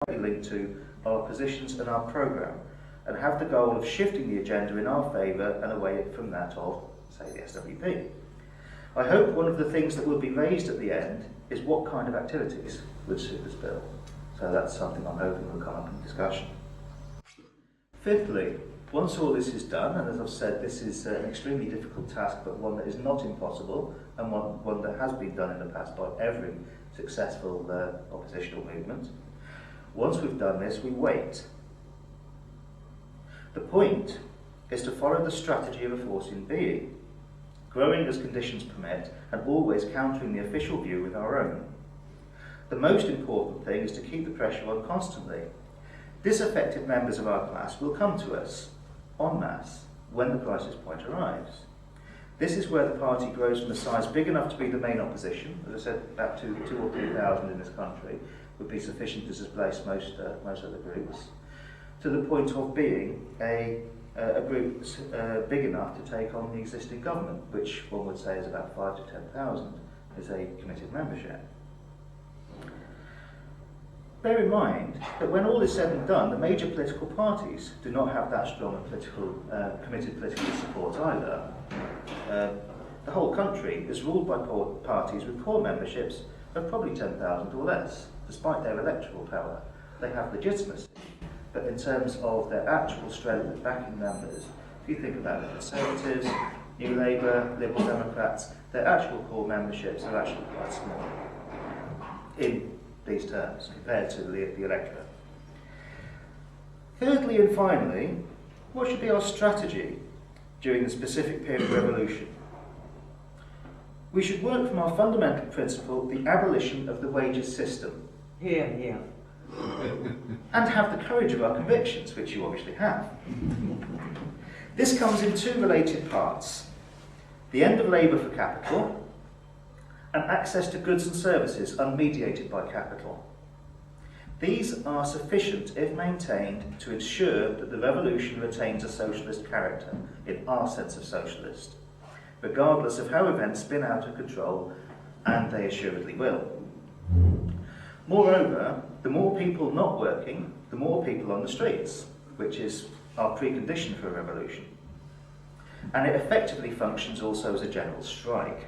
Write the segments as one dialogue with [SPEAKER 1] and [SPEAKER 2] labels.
[SPEAKER 1] linked to our positions and our programme, and have the goal of shifting the agenda in our favour and away from that of, say, the SWP. I hope one of the things that will be raised at the end is what kind of activities would suit this bill. So that's something I'm hoping will come up in discussion. Fifthly, once all this is done, and as I've said, this is an extremely difficult task, but one that is not impossible, and one that has been done in the past by every successful oppositional movement. Once we've done this, we wait. The point is to follow the strategy of a force in being, growing as conditions permit, and always countering the official view with our own. The most important thing is to keep the pressure on constantly. Disaffected members of our class will come to us, en masse, when the crisis point arrives. This is where the party grows from a size big enough to be the main opposition. As I said, about 2 or 3,000 in this country would be sufficient to displace most other groups, to the point of being a group big enough to take on the existing government, which one would say is about 5,000 to 10,000, is a committed membership. Bear in mind that when all is said and done, the major political parties do not have that strong a committed political support either. The whole country is ruled by parties with core memberships of probably 10,000 or less, despite their electoral power. They have legitimacy, but in terms of their actual strength of backing members, if you think about it, Conservatives, New Labour, Liberal Democrats, their actual core memberships are actually quite small in these terms compared to the electorate. Thirdly and finally, what should be our strategy during the specific period of revolution? We should work from our fundamental principle, the abolition of the wages system.
[SPEAKER 2] Here.
[SPEAKER 1] And have the courage of our convictions, which you obviously have. This comes in two related parts: the end of labour for capital, and access to goods and services unmediated by capital. These are sufficient, if maintained, to ensure that the revolution retains a socialist character, in our sense of socialist, regardless of how events spin out of control, and they assuredly will. Moreover, the more people not working, the more people on the streets, which is our precondition for a revolution. And it effectively functions also as a general strike.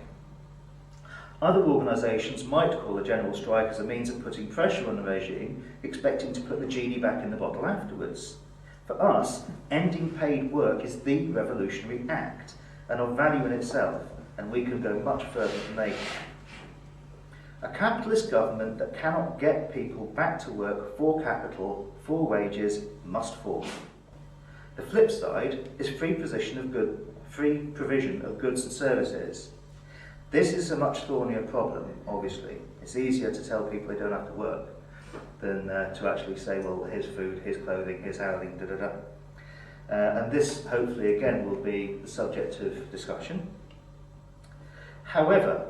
[SPEAKER 1] Other organisations might call a general strike as a means of putting pressure on the regime, expecting to put the genie back in the bottle afterwards. For us, ending paid work is the revolutionary act, and of value in itself, and we can go much further than they can. A capitalist government that cannot get people back to work for capital, for wages, must fall. The flip side is free provision of goods and services. This is a much thornier problem, obviously. It's easier to tell people they don't have to work than to actually say, well, here's food, here's clothing, here's housing, da-da-da. And this, hopefully, again, will be the subject of discussion. However,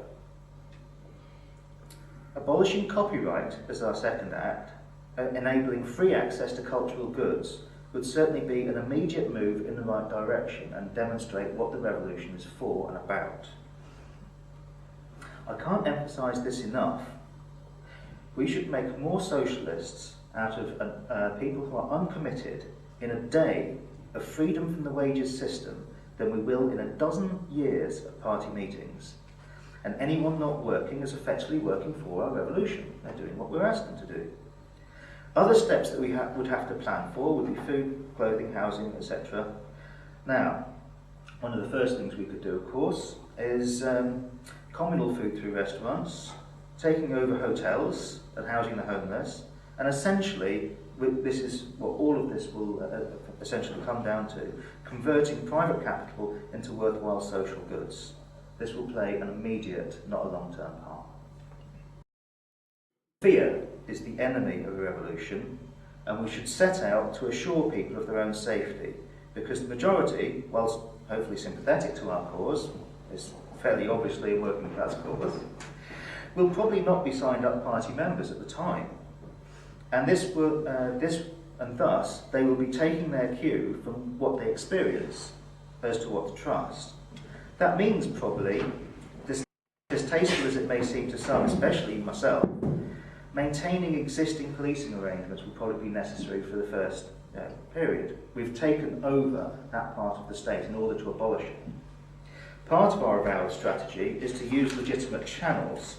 [SPEAKER 1] abolishing copyright as our second act, enabling free access to cultural goods, would certainly be an immediate move in the right direction and demonstrate what the revolution is for and about. I can't emphasise this enough. We should make more socialists out of people who are uncommitted in a day of freedom from the wages system than we will in a dozen years of party meetings. And anyone not working is effectively working for our revolution. They're doing what we're asking them to do. Other steps that we would have to plan for would be food, clothing, housing, etc. Now, one of the first things we could do, of course, is communal food through restaurants, taking over hotels and housing the homeless, and essentially, this is what all of this will essentially come down to, converting private capital into worthwhile social goods. This will play an immediate, not a long-term part. Fear is the enemy of a revolution, and we should set out to assure people of their own safety, because the majority, whilst hopefully sympathetic to our cause, is fairly obviously a working class cause, will probably not be signed up party members at the time. And thus they will be taking their cue from what they experience as to what to trust. That means probably, distasteful as it may seem to some, especially myself, Maintaining existing policing arrangements will probably be necessary for the first period. We've taken over that part of the state in order to abolish it. Part of our avowed strategy is to use legitimate channels,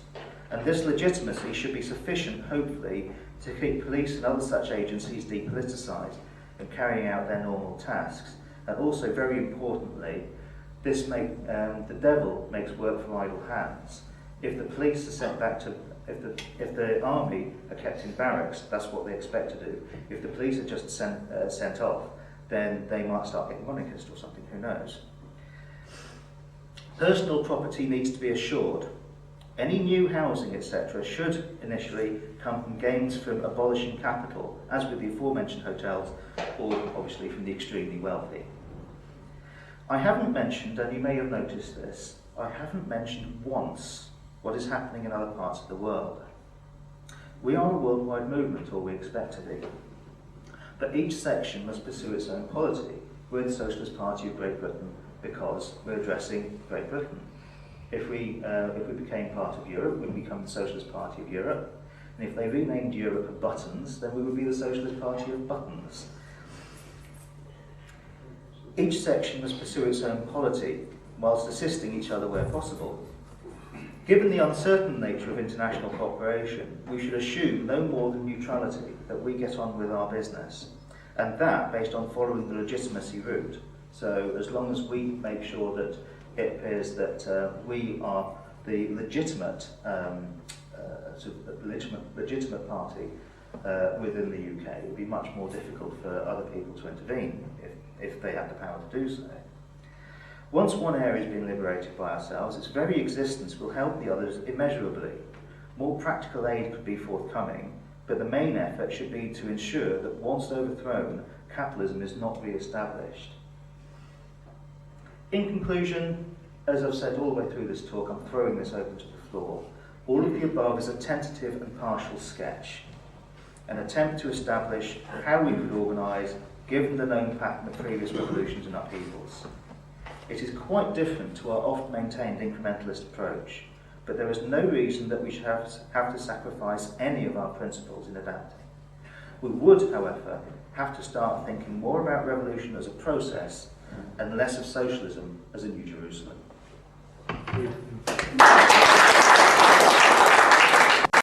[SPEAKER 1] and this legitimacy should be sufficient, hopefully, to keep police and other such agencies depoliticised and carrying out their normal tasks. And also, very importantly, the devil makes work for idle hands. If the police are sent back to, if the army are kept in barracks, that's what they expect to do. If the police are just sent off, then they might start getting monarchist or something, who knows. Personal property needs to be assured. Any new housing, etc., should initially come from gains from abolishing capital, as with the aforementioned hotels, or obviously from the extremely wealthy. I haven't mentioned, and you may have noticed this, I haven't mentioned once what is happening in other parts of the world. We are a worldwide movement, or we expect to be. But each section must pursue its own polity. We're the Socialist Party of Great Britain because we're addressing Great Britain. If we became part of Europe, we'd become the Socialist Party of Europe. And if they renamed Europe of buttons, then we would be the Socialist Party of buttons. Each section must pursue its own polity, whilst assisting each other where possible. Given the uncertain nature of international cooperation, we should assume no more than neutrality, that we get on with our business, and that based on following the legitimacy route. So as long as we make sure that it appears that we are the legitimate legitimate party within the UK, it would be much more difficult for other people to intervene if they had the power to do so. Once one area has been liberated by ourselves, its very existence will help the others immeasurably. More practical aid could be forthcoming, but the main effort should be to ensure that once overthrown, capitalism is not re-established. In conclusion, as I've said all the way through this talk, I'm throwing this open to the floor. All of the above is a tentative and partial sketch, an attempt to establish how we could organise, given the known pattern of previous revolutions and upheavals. It is quite different to our oft-maintained incrementalist approach, but there is no reason that we should have to sacrifice any of our principles in adapting. We would, however, have to start thinking more about revolution as a process and less of socialism as a New Jerusalem.